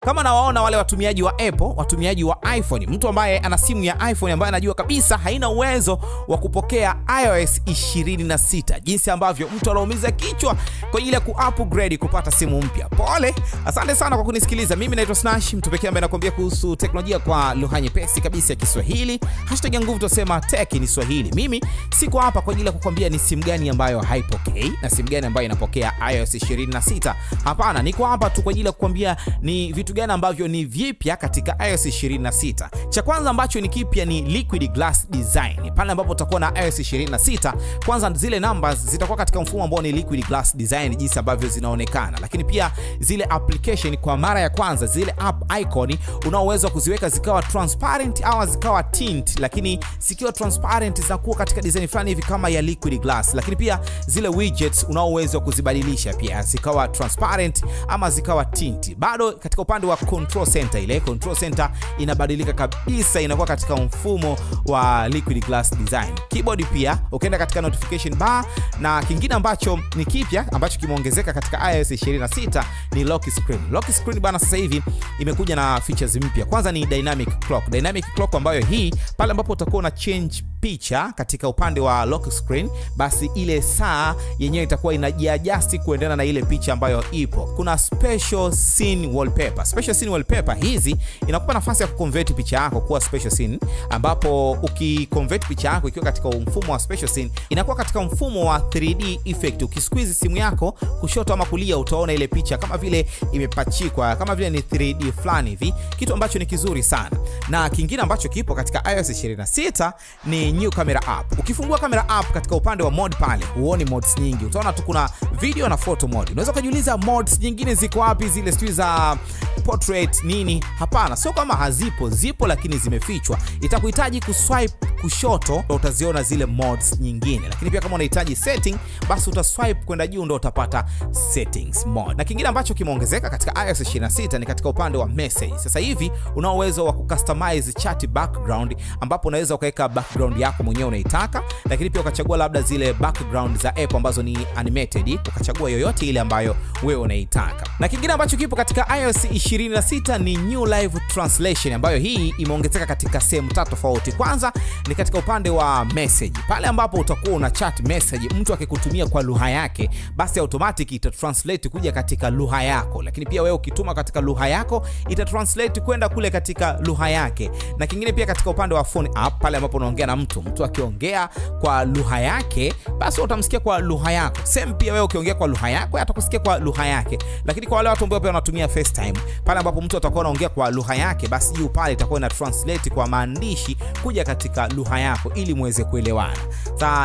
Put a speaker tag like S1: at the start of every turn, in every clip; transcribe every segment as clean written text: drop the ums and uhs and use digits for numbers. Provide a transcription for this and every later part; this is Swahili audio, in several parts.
S1: Kama nawaona wale watumiaji wa Apple, watumiaji wa iPhone, mtu ambaye ana simu ya iPhone ambaye anajua kabisa haina uwezo wa kupokea iOS 26, jinsi ambavyo mtu anaumiza kichwa kwa ajili ya ku-upgrade kupata simu mpya. Pole, asante sana kwa kunisikiliza. Mimi naitwa Snash, mtu pekee ambaye nakwambia kuhusu teknolojia kwa lugha nyepesi kabisa ya Kiswahili. Hashtag ya nguvu tunasema tech ni Swahili. Mimi siko hapa kwa ajili ya kukwambia ni simu gani ambayo haipokei na simu gani ambayo inapokea iOS 26. Hapana, niko hapa tu kwa ajili ya kukwambia ni vitu gani ambavyo ni vipya katika iOS 26. Cha kwanza ambacho ni kipya ni Liquid Glass Design. Pale ambapo utakuwa na iOS 26, kwanza zile numbers zitakuwa katika mfumo ambao ni Liquid Glass Design jinsi ambavyo zinaonekana. Lakini pia zile application kwa mara ya kwanza, zile app icon unaoweza kuziweka zikawa transparent au zikawa tint, lakini zikiwa transparent zinakuwa katika design fulani hivi kama ya Liquid Glass. Lakini pia zile widgets unaoweza kuzibadilisha pia zikawa transparent ama zikawa tint. Bado katika upande wa control center, ile control center inabadilika kabisa, inakuwa katika mfumo wa Liquid Glass Design. Keyboard pia ukienda katika notification bar, na kingine ambacho ni kipya ambacho kimeongezeka katika iOS 26 ni lock screen. Lock screen bana sasa hivi imekuja na features mpya. Kwanza ni dynamic clock. Dynamic clock ambayo hii pale ambapo utakuwa na change picha katika upande wa lock screen, basi ile saa yenyewe itakuwa inajiadjust kuendana na ile picha ambayo ipo. Kuna special scene wallpaper. Special scene wallpaper hizi inakupa nafasi ya kuconvert picha yako kuwa special scene, ambapo ukiconvert picha yako ikiwa katika mfumo wa special scene inakuwa katika mfumo wa 3D effect. Ukisqueeze simu yako kushoto ama kulia utaona ile picha kama vile imepachikwa, kama vile ni 3D fulani hivi, kitu ambacho ni kizuri sana. Na kingine ambacho kipo katika iOS 26 ni new camera app. Ukifungua camera app katika upande wa mode pale, huoni modes nyingi. Utaona tu kuna video na photo mode. Unaweza kujiuliza modes nyingine ziko wapi, zile sijui za portrait nini? Hapana, sio kama hazipo, zipo lakini zimefichwa. Itakuhitaji kuswipe kushoto ndio utaziona zile modes nyingine. Lakini pia kama unahitaji setting, basi utaswipe kwenda juu ndio utapata settings mode. Na kingine ambacho kimeongezeka katika iOS 26 ni katika upande wa message. Sasa hivi una uwezo wa kucustomize chat background, ambapo unaweza ukaweka background yako mwenyewe unaitaka, lakini pia ukachagua labda zile background za app ambazo ni animated, ukachagua yoyote ile ambayo wewe unaitaka. Na kingine ambacho kipo katika iOS 26 ni new live translation, ambayo hii imeongezeka katika sehemu tatu tofauti. Kwanza ni katika upande wa message. Pale ambapo utakuwa una chat message, mtu akikutumia kwa lugha yake, basi automatic itatranslate kuja katika lugha yako. Lakini pia wewe ukituma katika lugha yako, itatranslate kwenda kule katika lugha yake. Na kingine pia katika upande wa phone app, pale ambapo unaongea na mtu akiongea kwa lugha yake, basi utamsikia kwa lugha yako. Same pia wewe ukiongea kwa lugha yako, atakusikia kwa lugha yake. Lakini kwa wale watu ambao pia wanatumia FaceTime, pale ambapo mtu atakuwa anaongea kwa lugha yake, basi juu pale itakuwa ina translate kwa maandishi kuja katika lugha yako ili muweze kuelewana.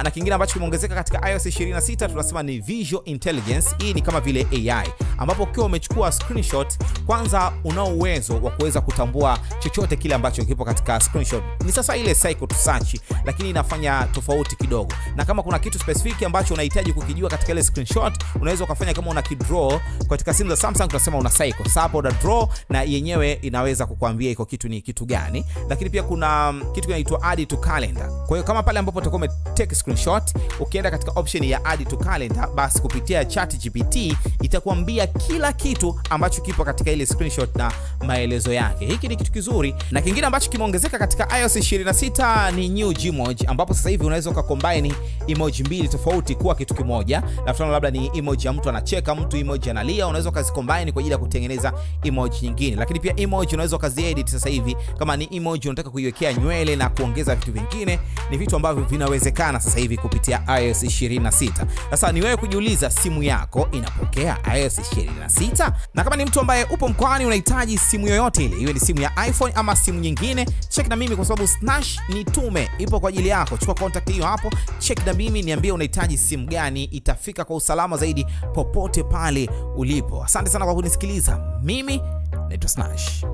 S1: Na kingine ambacho kimeongezeka katika iOS 26 tunasema ni visual intelligence. Hii ni kama vile AI, ambapo ukiwa umechukua screenshot, kwanza una uwezo wa kuweza kutambua chochote kile ambacho kipo katika screenshot. Ni sasa ile cycle to search, lakini inafanya tofauti kidogo. Na kama kuna kitu specific ambacho unahitaji kukijua katika ile screenshot, unaweza ukafanya kama una kidraw. Katika simu za Samsung tunasema una cycle. Sasa una draw na yenyewe inaweza kukuambia iko kitu ni kitu gani. Lakini pia kuna kitu kinaitwa add to calendar. Kwa hiyo kama pale ambapo utakuwa umetake screenshot, ukienda katika option ya add to calendar, basi kupitia ChatGPT itakuambia kila kitu ambacho kipo katika ile screenshot na maelezo yake. Hiki ni kitu kizuri. Na kingine ambacho kimeongezeka katika iOS 26 ni new Gmoji, ambapo sasa hivi unaweza ukacombine emoji mbili tofauti kuwa kitu kimoja. Mfano labda ni emoji ya mtu anacheka, mtu emoji analia, unaweza ukazicombine kwa ajili ya kutengeneza emoji nyingine. Lakini pia emoji unaweza ukaziedit sasa hivi. Kama ni emoji unataka kuiwekea nywele na kuongeza vitu vingine, ni vitu ambavyo vinawezekana sasa hivi kupitia iOS 26. Sasa ni wewe kujiuliza, simu yako inapokea iOS 26? Na kama ni mtu ambaye upo mkoani unahitaji simu yoyote ile, iwe ni simu ya iPhone ama simu nyingine, check na mimi kwa sababu Snash ni tume ipo kwa ajili yako. Chukua contact hiyo hapo, check na mimi, niambie unahitaji simu gani, itafika kwa usalama zaidi popote pale ulipo. Asante sana kwa kunisikiliza. Mimi naitwa Snash.